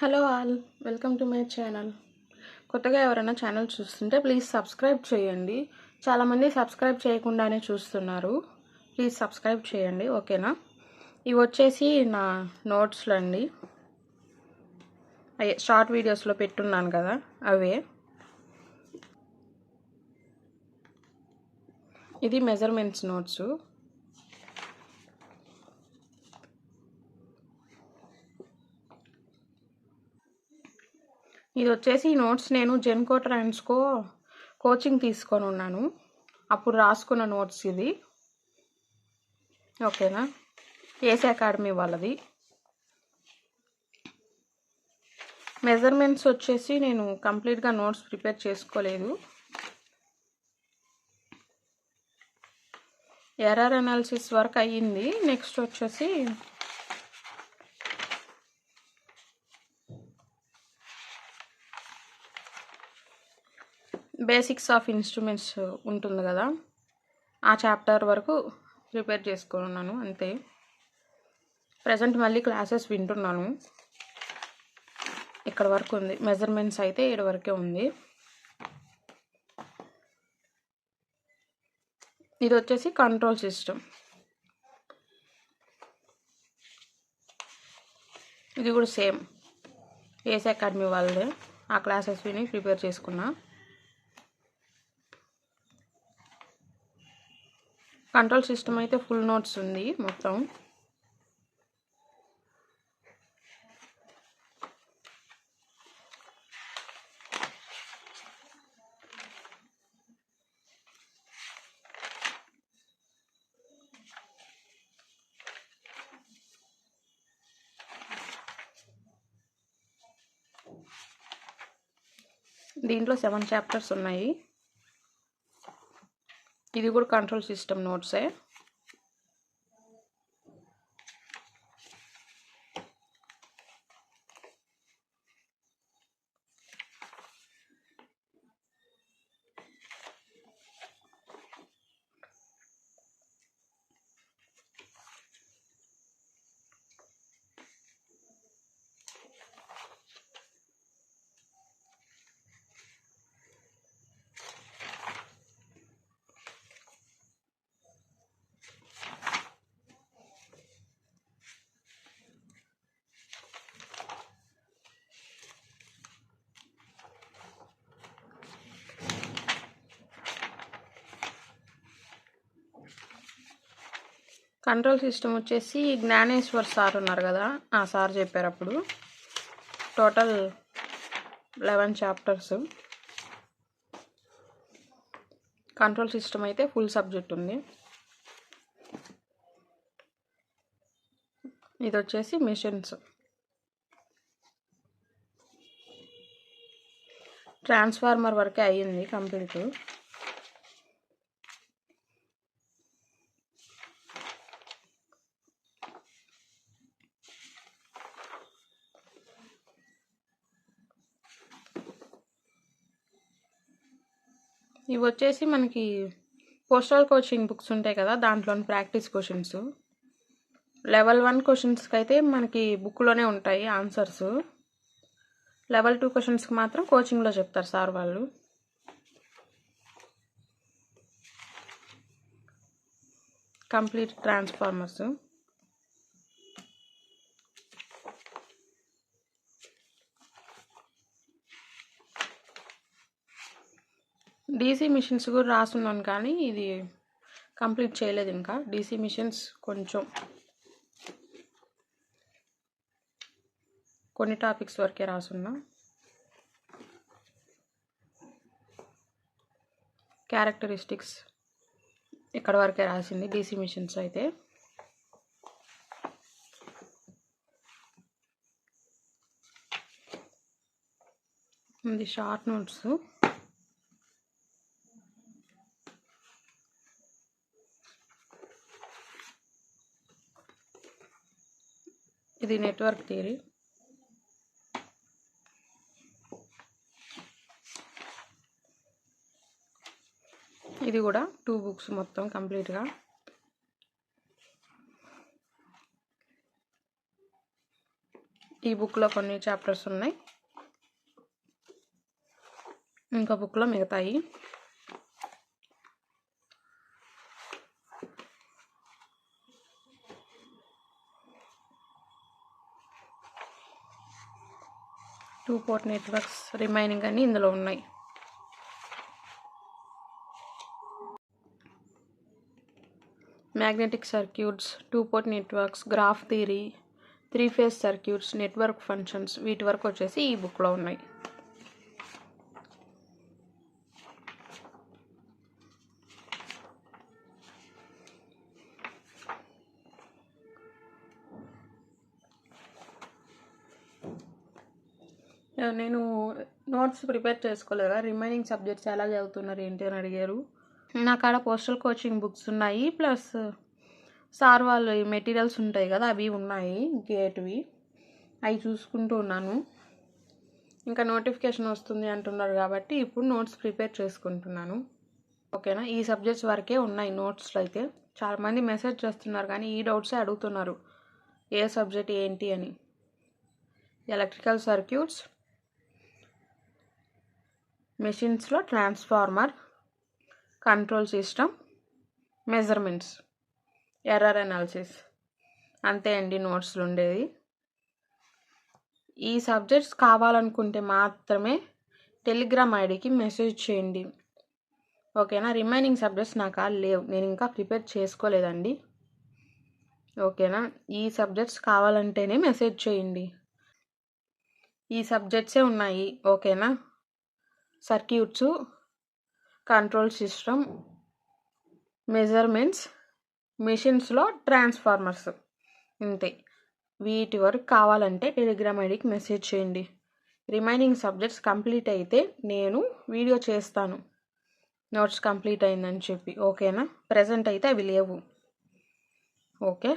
Hello all, welcome to my channel. కొత్తగా ఎవరైనా channel చూస్తుంటే ప్లీజ్ సబ్స్క్రైబ్ చేయండి. చాలామంది సబ్స్క్రైబ్ చేయకుండానే చూస్తున్నారు. ప్లీజ్ సబ్స్క్రైబ్ చేయండి, ఓకేనా? ఇవి వచ్చేసి నా నోట్స్లు అండి, షార్ట్ వీడియోస్లో పెట్టున్నాను కదా అవే. ఇది మెజర్మెంట్స్ నోట్స్. ఇది వచ్చేసి ఈ నోట్స్ నేను జెన్కో ట్రాన్స్కో కోచింగ్ తీసుకొని ఉన్నాను, అప్పుడు రాసుకున్న నోట్స్ ఇది, ఓకేనా? ఏసీ అకాడమీ వాళ్ళది. మెజర్మెంట్స్ వచ్చేసి నేను కంప్లీట్గా నోట్స్ ప్రిపేర్ చేసుకోలేదు. ఎర్రర్ అనాలిసిస్ వర్క్ అయ్యింది. నెక్స్ట్ వచ్చేసి బేసిక్స్ ఆఫ్ ఇన్స్ట్రుమెంట్స్ ఉంటుంది కదా, ఆ చాప్టర్ వరకు ప్రిపేర్ చేసుకున్నాను అంతే. ప్రజెంట్ మళ్ళీ క్లాసెస్ వింటున్నాను. ఇక్కడ వరకు ఉంది. మెజర్మెంట్స్ అయితే 7 వరకే ఉంది. ఇది వచ్చేసి కంట్రోల్ సిస్టమ్. ఇది కూడా సేమ్ ఏసీ అకాడమీ వాళ్ళదే. ఆ క్లాసెస్ విని ప్రిపేర్ చేసుకున్నా. కంట్రోల్ సిస్టమ్ అయితే ఫుల్ నోట్స్ ఉంది మొత్తం. దీంట్లో 7 చాప్టర్స్ ఉన్నాయి. ఇది కూడా కంట్రోల్ సిస్టమ్ నోట్సే. కంట్రోల్ సిస్టమ్ వచ్చేసి జ్ఞానేశ్వర్ సార్ ఉన్నారు కదా, ఆ సార్ చెప్పారు అప్పుడు. Total 11 chapters. కంట్రోల్ సిస్టమ్ అయితే ఫుల్ సబ్జెక్ట్ ఉంది. ఇది వచ్చేసి మిషన్స్. ట్రాన్స్ఫార్మర్ వరకే అయ్యింది కంప్లీట్. ఇవి వచ్చేసి మనకి పోస్టల్ కోచింగ్ బుక్స్ ఉంటాయి కదా, దాంట్లోని ప్రాక్టీస్ క్వశ్చన్స్. లెవెల్ 1 క్వశ్చన్స్కి అయితే మనకి బుక్లోనే ఉంటాయి ఆన్సర్స్. లెవెల్ 2 క్వశ్చన్స్కి మాత్రం కోచింగ్లో చెప్తారు సార్ వాళ్ళు. Complete transformers. డీసీ మిషన్స్ కూడా రాస్తున్నాను, కానీ ఇది కంప్లీట్ చేయలేదు ఇంకా. డీసీ మిషన్స్ కొంచెం కొన్ని టాపిక్స్ వరకే రాసున్నా. క్యారెక్టరిస్టిక్స్ ఇక్కడ వరకే రాసింది డీసీ మిషన్స్ అయితే. ఇది షార్ట్ నోట్స్. ఇది నెట్వర్క్ థియరీ. ఇది కూడా 2 బుక్స్ మొత్తం కంప్లీట్గా. ఈ బుక్లో కొన్ని చాప్టర్స్ ఉన్నాయి, ఇంకా బుక్లో మిగతాయి. టూ పోర్ట్ నెట్వర్క్స్ రిమైనింగ్ అని ఇందులో ఉన్నాయి. Magnetic circuits, two port networks, graph theory, 3 phase circuits, network functions, వీటి వరకు వచ్చేసి ఈ బుక్లో ఉన్నాయి. నేను నోట్స్ ప్రిపేర్ చేసుకోలేదా, రిమైనింగ్ సబ్జెక్ట్స్ ఎలా చదువుతున్నారు ఏంటి అని అడిగారు. నా కాడ పోస్టల్ కోచింగ్ బుక్స్ ఉన్నాయి, ప్లస్ సార్ వాళ్ళు మెటీరియల్స్ ఉంటాయి కదా అవి ఉన్నాయి గేట్వి, అవి చూసుకుంటూ ఉన్నాను. ఇంకా నోటిఫికేషన్ వస్తుంది అంటున్నారు కాబట్టి ఇప్పుడు నోట్స్ ప్రిపేర్ చేసుకుంటున్నాను. ఓకేనా, ఈ సబ్జెక్ట్స్ వరకే ఉన్నాయి నోట్స్లో. అయితే చాలామంది మెసేజ్ చేస్తున్నారు కానీ ఈ డౌట్సే అడుగుతున్నారు, ఏ సబ్జెక్ట్ ఏంటి అని. ఎలక్ట్రికల్ సర్క్యూట్స్, మెషిన్స్లో transformer, control system, measurements, error analysis, అంతే అండి నోట్స్లు ఉండేది. ఈ సబ్జెక్ట్స్ కావాలనుకుంటే మాత్రమే టెలిగ్రామ్ ఐడికి మెసేజ్ చేయండి. ఓకేనా, రిమైనింగ్ సబ్జెక్ట్స్ నాకు లేవు, నేను ఇంకా ప్రిపేర్ చేసుకోలేదండి. ఓకేనా, ఈ సబ్జెక్ట్స్ కావాలంటేనే మెసేజ్ చేయండి. ఈ సబ్జెక్ట్సే ఉన్నాయి. ఓకేనా, సర్క్యూట్స్, కంట్రోల్ సిస్టమ్, మెజర్మెంట్స్, మిషన్స్లో ట్రాన్స్ఫార్మర్స్, ఇంతే. వీటి వరకు కావాలంటే టెలిగ్రామ్ ఐడికి మెసేజ్ చేయండి. రిమైనింగ్ సబ్జెక్ట్స్ కంప్లీట్ అయితే నేను వీడియో చేస్తాను నోట్స్ కంప్లీట్ అయిందని చెప్పి. ఓకేనా, ప్రజెంట్ అయితే అవి లేవు. ఓకే.